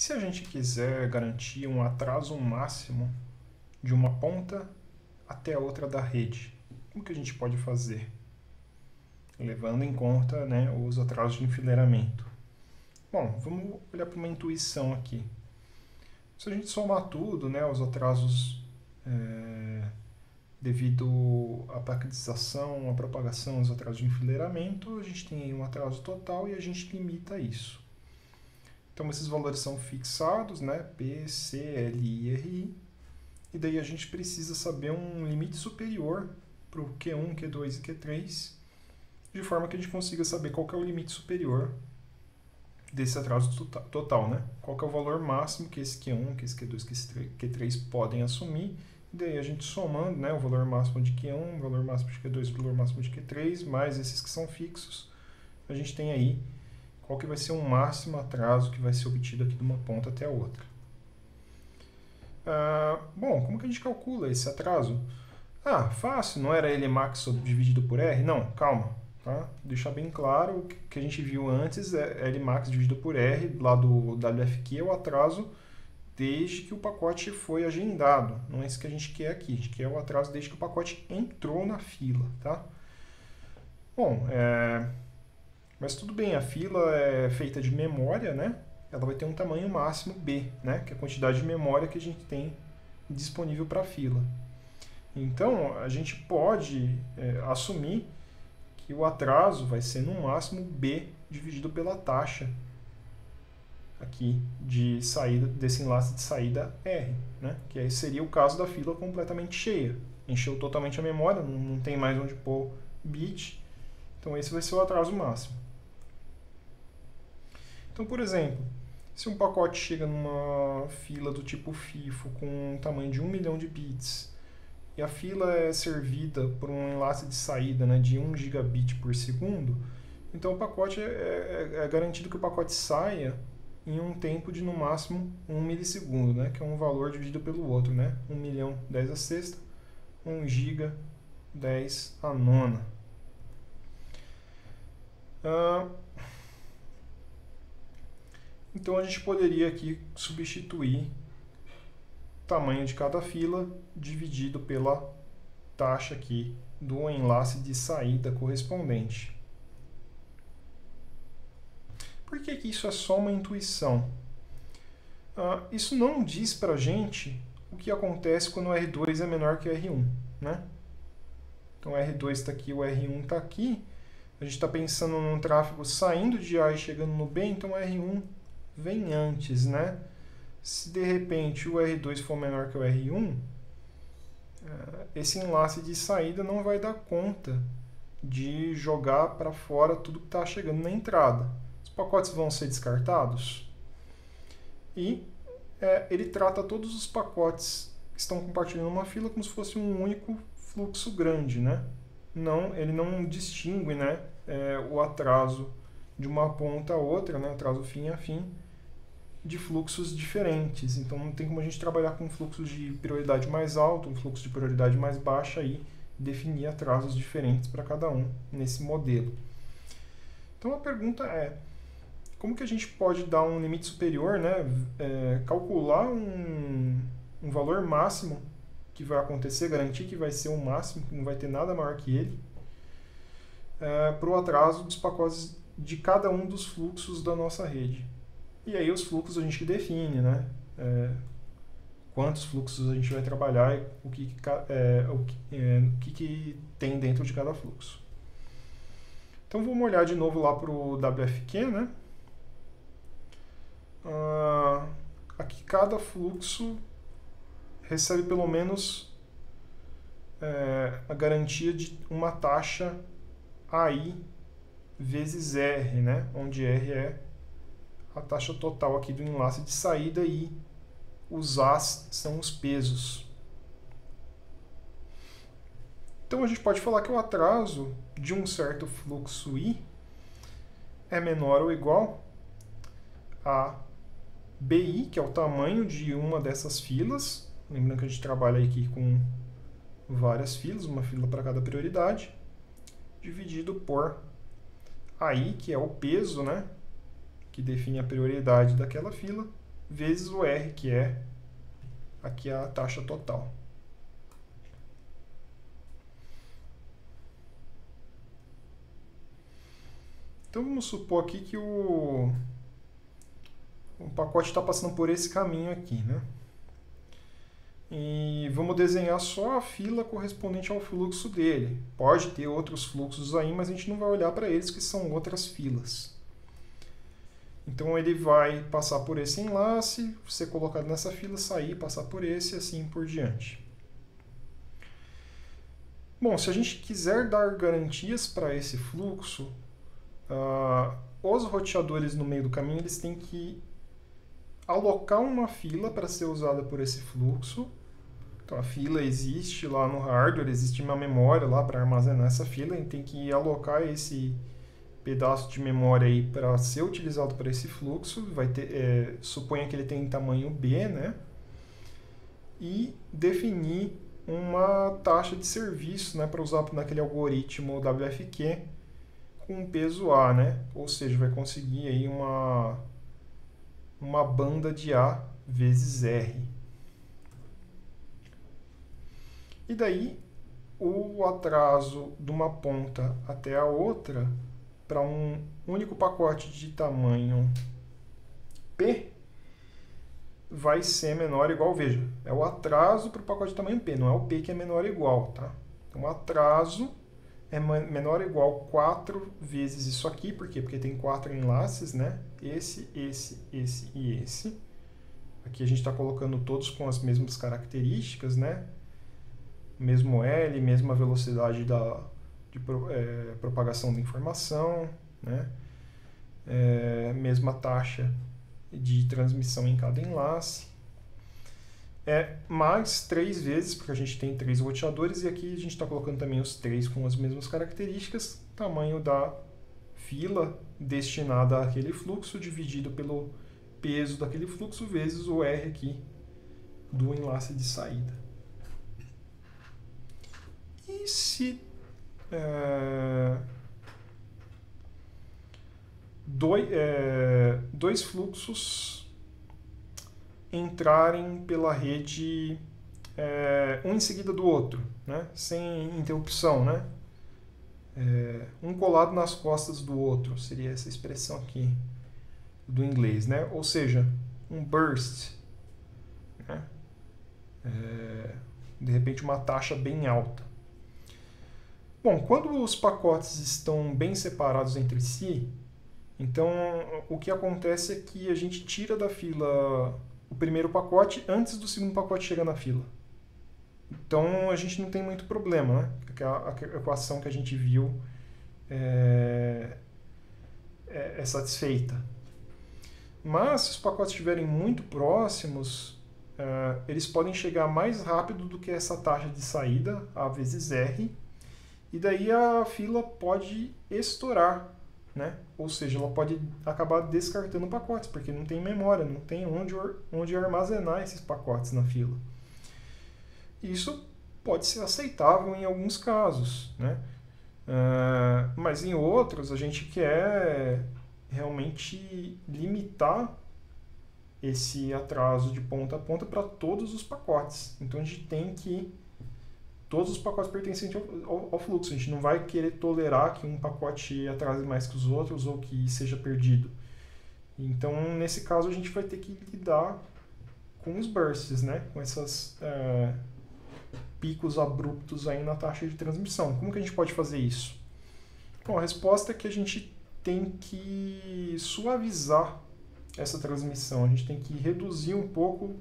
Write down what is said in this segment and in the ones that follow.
se a gente quiser garantir um atraso máximo de uma ponta até a outra da rede, como que a gente pode fazer? Levando em conta, né, os atrasos de enfileiramento. Bom, vamos olhar para uma intuição aqui. Se a gente somar tudo, né, os atrasos devido à paquetização, à propagação, os atrasos de enfileiramento, a gente tem aí um atraso total e a gente limita isso. Então, esses valores são fixados, né, P, C, L, I e RI, e daí a gente precisa saber um limite superior para o Q1, Q2 e Q3, de forma que a gente consiga saber qual que é o limite superior desse atraso total, né? Qual que é o valor máximo que esse Q1, que esse Q2, que esse Q3 podem assumir. E daí a gente somando, né, o valor máximo de Q1, o valor máximo de Q2, o valor máximo de Q3, mais esses que são fixos, a gente tem aí qual que vai ser o máximo atraso que vai ser obtido aqui de uma ponta até a outra. Bom, como que a gente calcula esse atraso? Fácil, não era L max dividido por R? Não, calma. Tá? Deixar bem claro, o que a gente viu antes é L max dividido por R, lá do WFQ, é o atraso desde que o pacote foi agendado. Não é isso que a gente quer aqui, a gente quer o atraso desde que o pacote entrou na fila. Tá? Bom, mas tudo bem, a fila é feita de memória, né? Ela vai ter um tamanho máximo B, né? Que é a quantidade de memória que a gente tem disponível para a fila. Então, a gente pode assumir que o atraso vai ser no máximo B dividido pela taxa aqui de saída desse enlace de saída R, né? Que aí seria o caso da fila completamente cheia. Encheu totalmente a memória, não tem mais onde pôr bit. Então esse vai ser o atraso máximo. Então, por exemplo, se um pacote chega numa fila do tipo FIFO com um tamanho de 1 milhão de bits e a fila é servida por um enlace de saída, né, de 1 gigabit por segundo, então o pacote é garantido que o pacote saia em um tempo de no máximo 1 milissegundo, né, que é um valor dividido pelo outro, né, 1 milhão 10 a sexta, 1 giga 10 a nona. Então a gente poderia aqui substituir o tamanho de cada fila dividido pela taxa aqui do enlace de saída correspondente. Por que isso é só uma intuição? Isso não diz para a gente o que acontece quando o R2 é menor que o R1, né? Então o R2 está aqui, o R1 está aqui. A gente está pensando num tráfego saindo de A e chegando no B, então o R1 vem antes, né? Se de repente o R2 for menor que o R1, esse enlace de saída não vai dar conta de jogar para fora tudo que está chegando na entrada. Os pacotes vão ser descartados e ele trata todos os pacotes que estão compartilhando uma fila como se fosse um único fluxo grande, né? Ele não distingue, né, o atraso de uma ponta a outra, né, atraso fim a fim, de fluxos diferentes. Então não tem como a gente trabalhar com um fluxo de prioridade mais alto, um fluxo de prioridade mais baixa e definir atrasos diferentes para cada um nesse modelo. Então a pergunta é, como que a gente pode dar um limite superior, né, calcular um valor máximo que vai acontecer, garantir que vai ser o máximo, que não vai ter nada maior que ele, para o atraso dos pacotes de cada um dos fluxos da nossa rede. E aí os fluxos a gente define, né? Quantos fluxos a gente vai trabalhar e o que tem dentro de cada fluxo. Então vamos olhar de novo lá para o WFQ, né? Aqui cada fluxo recebe pelo menos a garantia de uma taxa AI vezes R, né? Onde R é a taxa total aqui do enlace de saída e os As são os pesos. Então a gente pode falar que o atraso de um certo fluxo I é menor ou igual a BI, que é o tamanho de uma dessas filas. Lembrando que a gente trabalha aqui com várias filas, uma fila para cada prioridade, dividido por AI, que é o peso, né, que define a prioridade daquela fila, vezes o R, que é aqui a taxa total. Então vamos supor aqui que o pacote está passando por esse caminho aqui, né? E vamos desenhar só a fila correspondente ao fluxo dele. Pode ter outros fluxos aí, mas a gente não vai olhar para eles, que são outras filas. Então ele vai passar por esse enlace, ser colocado nessa fila, sair, passar por esse e assim por diante. Bom, se a gente quiser dar garantias para esse fluxo, os roteadores no meio do caminho eles têm que alocar uma fila para ser usada por esse fluxo. Então a fila existe lá no hardware, existe uma memória lá para armazenar essa fila, a gente tem que alocar esse pedaço de memória aí para ser utilizado para esse fluxo. Vai ter, suponha que ele tem tamanho B, né? E definir uma taxa de serviço, né, para usar naquele algoritmo WFQ com peso A, né? Ou seja, vai conseguir aí uma banda de A vezes R. E daí, o atraso de uma ponta até a outra, para um único pacote de tamanho P, vai ser menor ou igual, veja, é o atraso para o pacote de tamanho P, não é o P que é menor ou igual, tá? Então, o atraso é menor ou igual 4 vezes isso aqui, por quê? Porque tem 4 enlaces, né? Esse e esse. Aqui a gente está colocando todos com as mesmas características, né? Mesmo L, mesma velocidade de propagação da informação, né? Mesma taxa de transmissão em cada enlace. Mais 3 vezes, porque a gente tem 3 roteadores, e aqui a gente está colocando também os 3 com as mesmas características, tamanho da fila destinada àquele fluxo, dividido pelo peso daquele fluxo, vezes o R aqui do enlace de saída. E se dois fluxos entrarem pela rede um em seguida do outro, né? Sem interrupção, né? Um colado nas costas do outro, seria essa expressão aqui do inglês, né? Ou seja, um burst, né? De repente uma taxa bem alta. Bom, quando os pacotes estão bem separados entre si, então o que acontece é que a gente tira da fila o primeiro pacote antes do segundo pacote chegar na fila. Então a gente não tem muito problema, né? A equação que a gente viu é satisfeita. Mas se os pacotes estiverem muito próximos, eles podem chegar mais rápido do que essa taxa de saída, A vezes R, e daí a fila pode estourar, né? Ou seja, ela pode acabar descartando pacotes, porque não tem memória, não tem onde armazenar esses pacotes na fila. Isso pode ser aceitável em alguns casos, né? Mas em outros a gente quer realmente limitar esse atraso de ponta a ponta para todos os pacotes. Então a gente tem que todos os pacotes pertencentes ao fluxo. A gente não vai querer tolerar que um pacote atrase mais que os outros ou que seja perdido. Então, nesse caso, a gente vai ter que lidar com os bursts, né? Com esses picos abruptos aí na taxa de transmissão. Como que a gente pode fazer isso? Bom, a resposta é que a gente tem que suavizar essa transmissão. A gente tem que reduzir um pouco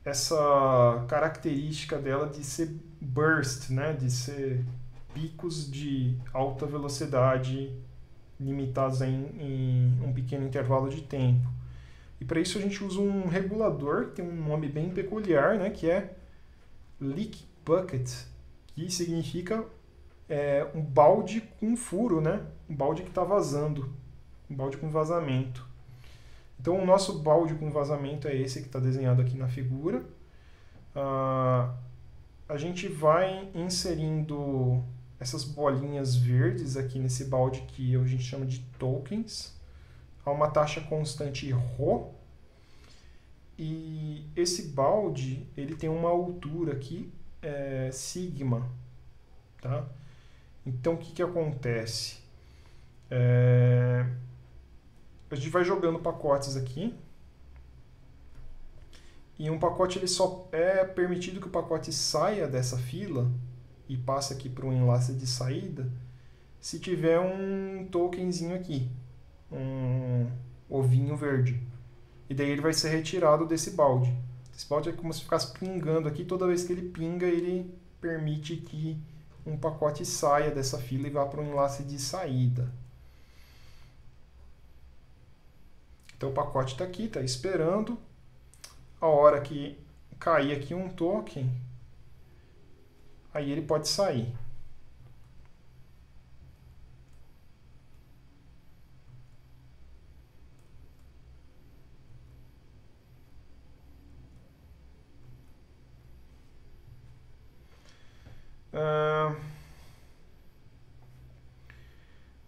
essa característica dela de ser burst, né? De ser picos de alta velocidade limitados em um pequeno intervalo de tempo. E para isso a gente usa um regulador que tem um nome bem peculiar, né? Que é leak bucket, que significa um balde com furo, né? Um balde que está vazando, um balde com vazamento. Então, o nosso balde com vazamento é esse que está desenhado aqui na figura. A gente vai inserindo essas bolinhas verdes aqui nesse balde que a gente chama de tokens, a uma taxa constante ρ. E esse balde ele tem uma altura aqui, sigma. Tá? Então o que acontece? A gente vai jogando pacotes aqui. E um pacote ele só é permitido que o pacote saia dessa fila e passe aqui para um enlace de saída se tiver um tokenzinho aqui, um ovinho verde. E daí ele vai ser retirado desse balde. Esse balde é como se ficasse pingando aqui. Toda vez que ele pinga, ele permite que um pacote saia dessa fila e vá para um enlace de saída. Então o pacote está aqui, está esperando. A hora que cair aqui um token, aí ele pode sair.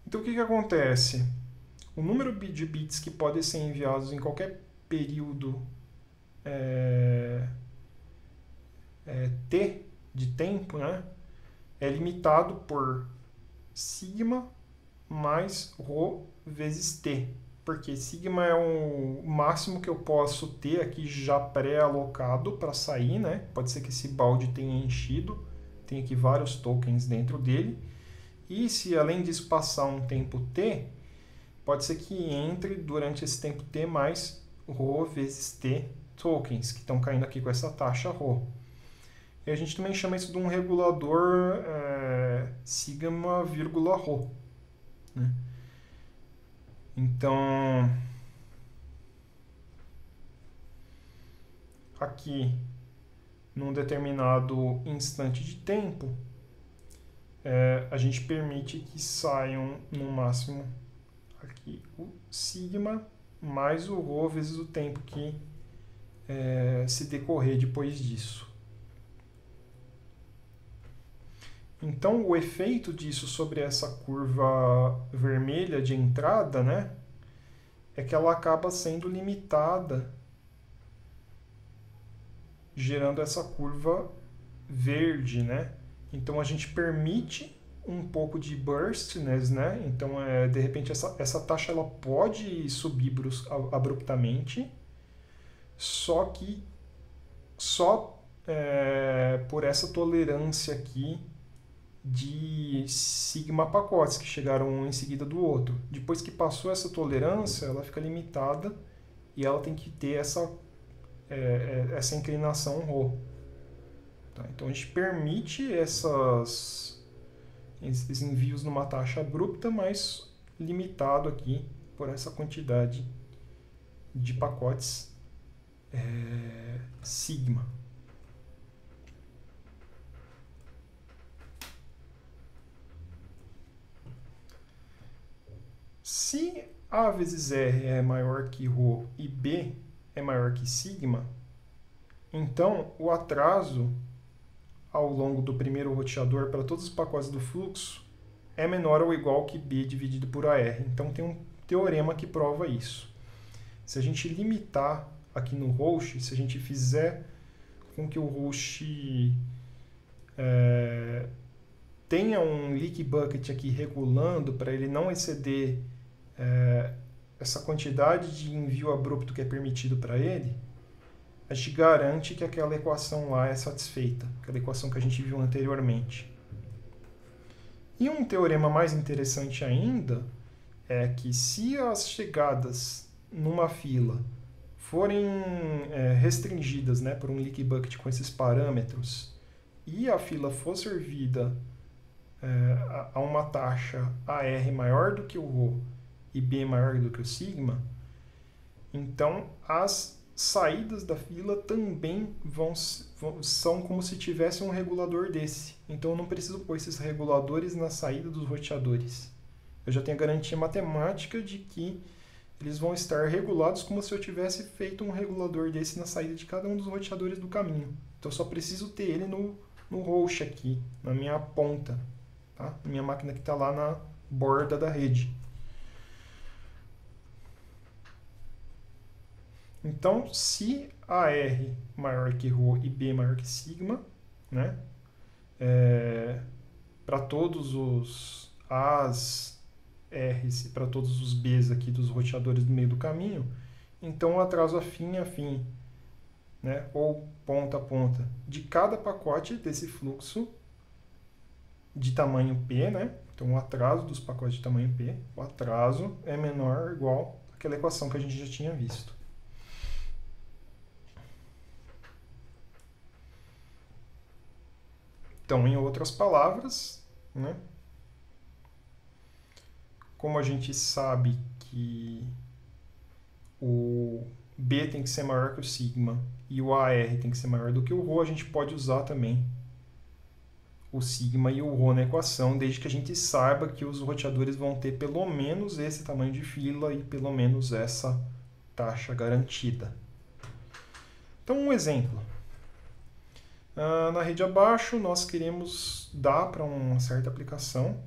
Então o que acontece? O número de bits que podem ser enviados em qualquer período t de tempo, né, é limitado por sigma mais ρ vezes t, porque sigma é o máximo que eu posso ter aqui já pré-alocado para sair, né? Pode ser que esse balde tenha enchido, tem aqui vários tokens dentro dele, e se além disso passar um tempo t, pode ser que entre durante esse tempo t mais ρ vezes t tokens, que estão caindo aqui com essa taxa ρ. E a gente também chama isso de um regulador sigma, ρ. Né? Então, aqui, num determinado instante de tempo, a gente permite que saiam no máximo aqui o sigma mais o ρ vezes o tempo que se decorrer depois disso. Então, o efeito disso sobre essa curva vermelha de entrada, né, é que ela acaba sendo limitada, gerando essa curva verde, né? Então, a gente permite um pouco de burstness, né? Então, de repente, essa taxa ela pode subir abruptamente, só que só por essa tolerância aqui de sigma pacotes que chegaram um em seguida do outro. Depois que passou essa tolerância, ela fica limitada e ela tem que ter essa inclinação ρ. Tá? Então a gente permite esses envios numa taxa abrupta, mas limitado aqui por essa quantidade de pacotes sigma. Se A vezes R é maior que ρ e B é maior que sigma, então o atraso ao longo do primeiro roteador para todos os pacotes do fluxo é menor ou igual que B dividido por AR. Então tem um teorema que prova isso. Se a gente limitar aqui no host, se a gente fizer com que o host tenha um leak bucket aqui regulando para ele não exceder essa quantidade de envio abrupto que é permitido para ele, a gente garante que aquela equação lá é satisfeita, aquela equação que a gente viu anteriormente. E um teorema mais interessante ainda é que se as chegadas numa fila forem restringidas, né, por um leak bucket com esses parâmetros e a fila for servida a uma taxa AR maior do que o ρ e B maior do que o sigma, então as saídas da fila também são como se tivesse um regulador desse. Então eu não preciso pôr esses reguladores na saída dos roteadores. Eu já tenho a garantia matemática de que eles vão estar regulados como se eu tivesse feito um regulador desse na saída de cada um dos roteadores do caminho. Então eu só preciso ter ele no host aqui, na minha ponta. tá? Minha máquina que está lá na borda da rede. Então, se AR maior que ρ e B maior que sigma, né? Para todos os A's, R's e para todos os B's aqui dos roteadores do meio do caminho, então o atraso afim a fim, né? Ou ponta a ponta, de cada pacote desse fluxo de tamanho P, né? Então o atraso dos pacotes de tamanho P, o atraso é menor ou igual àquela equação que a gente já tinha visto. Então, em outras palavras, né? Como a gente sabe que o B tem que ser maior que o sigma e o AR tem que ser maior do que o ρ, a gente pode usar também o sigma e o ρ na equação, desde que a gente saiba que os roteadores vão ter pelo menos esse tamanho de fila e pelo menos essa taxa garantida. Então, um exemplo. Na rede abaixo, nós queremos dar para uma certa aplicação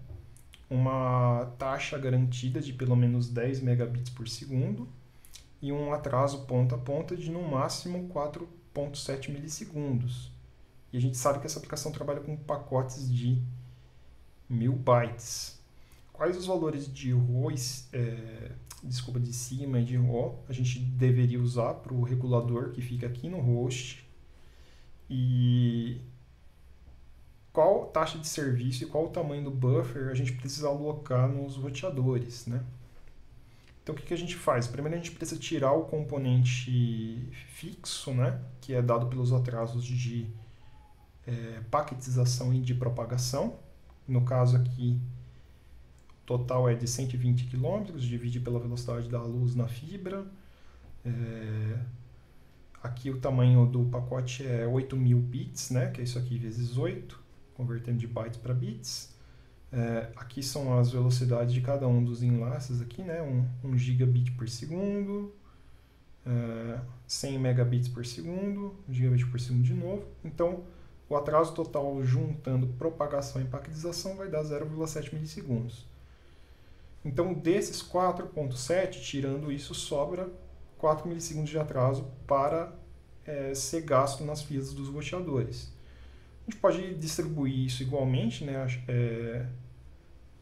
uma taxa garantida de pelo menos 10 megabits por segundo e um atraso ponta a ponta de no máximo 4,7 milissegundos. E a gente sabe que essa aplicação trabalha com pacotes de 1000 bytes. Quais os valores de de sigma e de ρ a gente deveria usar para o regulador que fica aqui no host? E qual taxa de serviço e qual o tamanho do buffer a gente precisa alocar nos roteadores, né? Então, o que a gente faz? Primeiro, a gente precisa tirar o componente fixo, né? Que é dado pelos atrasos de paquetização e de propagação. No caso aqui, o total é de 120 km, divide pela velocidade da luz na fibra. Aqui o tamanho do pacote é 8.000 bits, né? Que é isso aqui vezes 8. Convertendo de bytes para bits. Aqui são as velocidades de cada um dos enlaces aqui, né? 1 gigabit por segundo, 100 megabits por segundo, 1 gigabit por segundo de novo. Então, o atraso total juntando propagação e paquetização vai dar 0,7 milissegundos. Então, desses 4,7, tirando isso, sobra 4 milissegundos de atraso para ser gasto nas filas dos roteadores. A gente pode distribuir isso igualmente, né?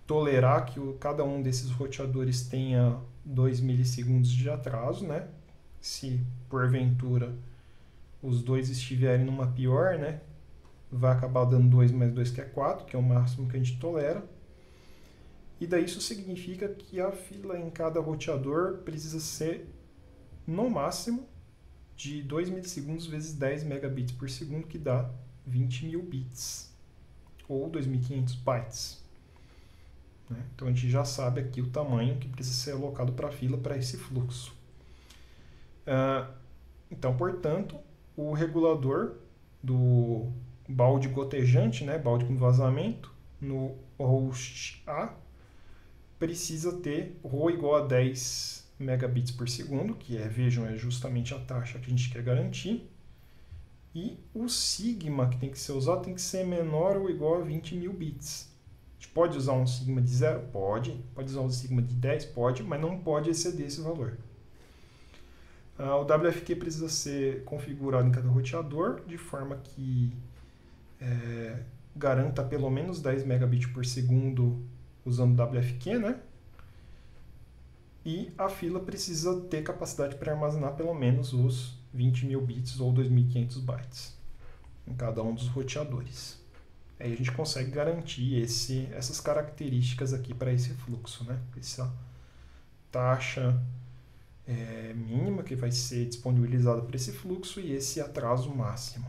Tolerar que cada um desses roteadores tenha 2 milissegundos de atraso, né? Se porventura os dois estiverem numa pior, né? Vai acabar dando 2 mais 2, que é 4, que é o máximo que a gente tolera. E daí isso significa que a fila em cada roteador precisa ser, no máximo, de 2 milissegundos vezes 10 megabits por segundo, que dá 20.000 bits, ou 2.500 bytes. Né? Então a gente já sabe aqui o tamanho que precisa ser alocado para a fila para esse fluxo. Então, portanto, o regulador do balde gotejante, né, balde com vazamento, no host A, precisa ter ρ igual a 10 megabits por segundo, que vejam, é justamente a taxa que a gente quer garantir. E o sigma que tem que ser usado tem que ser menor ou igual a 20.000 bits. A gente pode usar um sigma de 0? Pode. Pode usar um sigma de 10? Pode, mas não pode exceder esse valor. O WFQ precisa ser configurado em cada roteador de forma que garanta pelo menos 10 megabits por segundo usando WFQ, né? E a fila precisa ter capacidade para armazenar pelo menos os 20.000 bits ou 2.500 bytes em cada um dos roteadores. Aí a gente consegue garantir essas características aqui para esse fluxo, né? Essa taxa mínima que vai ser disponibilizada para esse fluxo e esse atraso máximo.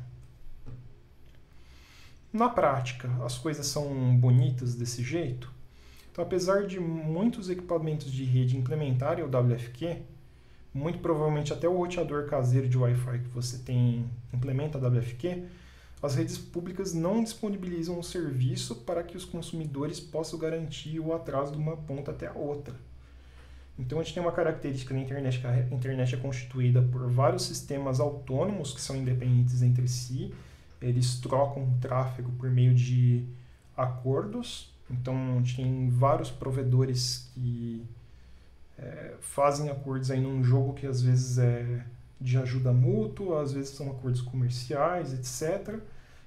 Na prática, as coisas são bonitas desse jeito. Então, apesar de muitos equipamentos de rede implementarem o WFQ, muito provavelmente até o roteador caseiro de Wi-Fi que você tem implementa WFQ, as redes públicas não disponibilizam um serviço para que os consumidores possam garantir o atraso de uma ponta até a outra. Então a gente tem uma característica na internet, que a internet é constituída por vários sistemas autônomos que são independentes entre si, eles trocam tráfego por meio de acordos, Então, a gente tem vários provedores que fazem acordos aí num jogo que às vezes é de ajuda mútua, às vezes são acordos comerciais, etc.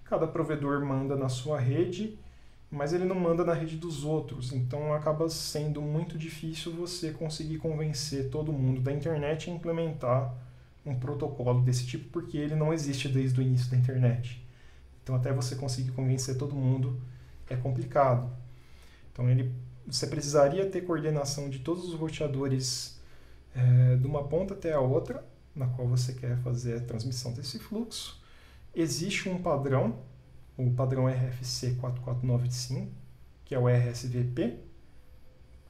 Cada provedor manda na sua rede, mas ele não manda na rede dos outros. Então acaba sendo muito difícil você conseguir convencer todo mundo da internet a implementar um protocolo desse tipo, porque ele não existe desde o início da internet. Então até você conseguir convencer todo mundo é complicado. Então você precisaria ter coordenação de todos os roteadores de uma ponta até a outra, na qual você quer fazer a transmissão desse fluxo. Existe um padrão, o padrão RFC 4495, que é o RSVP,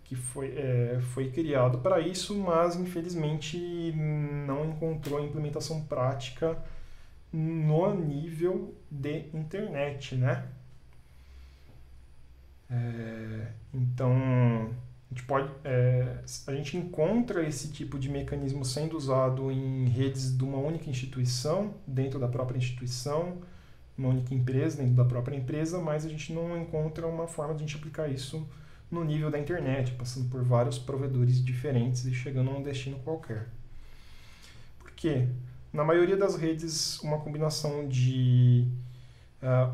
que foi criado para isso, mas infelizmente não encontrou implementação prática no nível de internet, né? Então a gente encontra esse tipo de mecanismo sendo usado em redes de uma única instituição, dentro da própria instituição, uma única empresa, dentro da própria empresa, mas a gente não encontra uma forma de a gente aplicar isso no nível da internet, passando por vários provedores diferentes e chegando a um destino qualquer. Por quê? Na maioria das redes, uma combinação de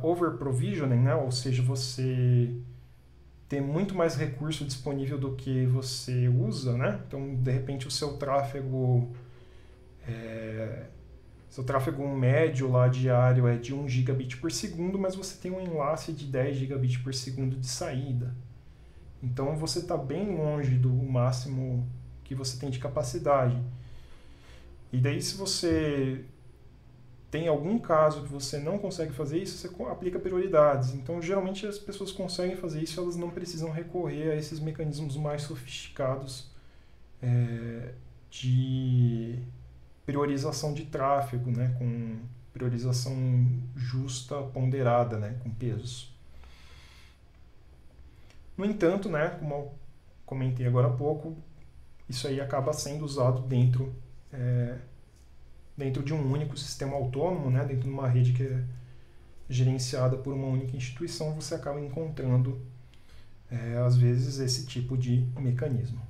over-provisioning, né? Ou seja, você ter muito mais recurso disponível do que você usa, né? Então, de repente, o seu tráfego médio lá diário é de 1 gigabit por segundo, mas você tem um enlace de 10 gigabit por segundo de saída. Então, você está bem longe do máximo que você tem de capacidade. E daí, se você tem algum caso que você não consegue fazer isso, você aplica prioridades. Então, geralmente, as pessoas conseguem fazer isso, elas não precisam recorrer a esses mecanismos mais sofisticados de priorização de tráfego, né, com priorização justa, ponderada, né, com pesos. No entanto, né, como eu comentei agora há pouco, isso aí acaba sendo usado dentro de um único sistema autônomo, né, dentro de uma rede que é gerenciada por uma única instituição, você acaba encontrando, às vezes, esse tipo de mecanismo.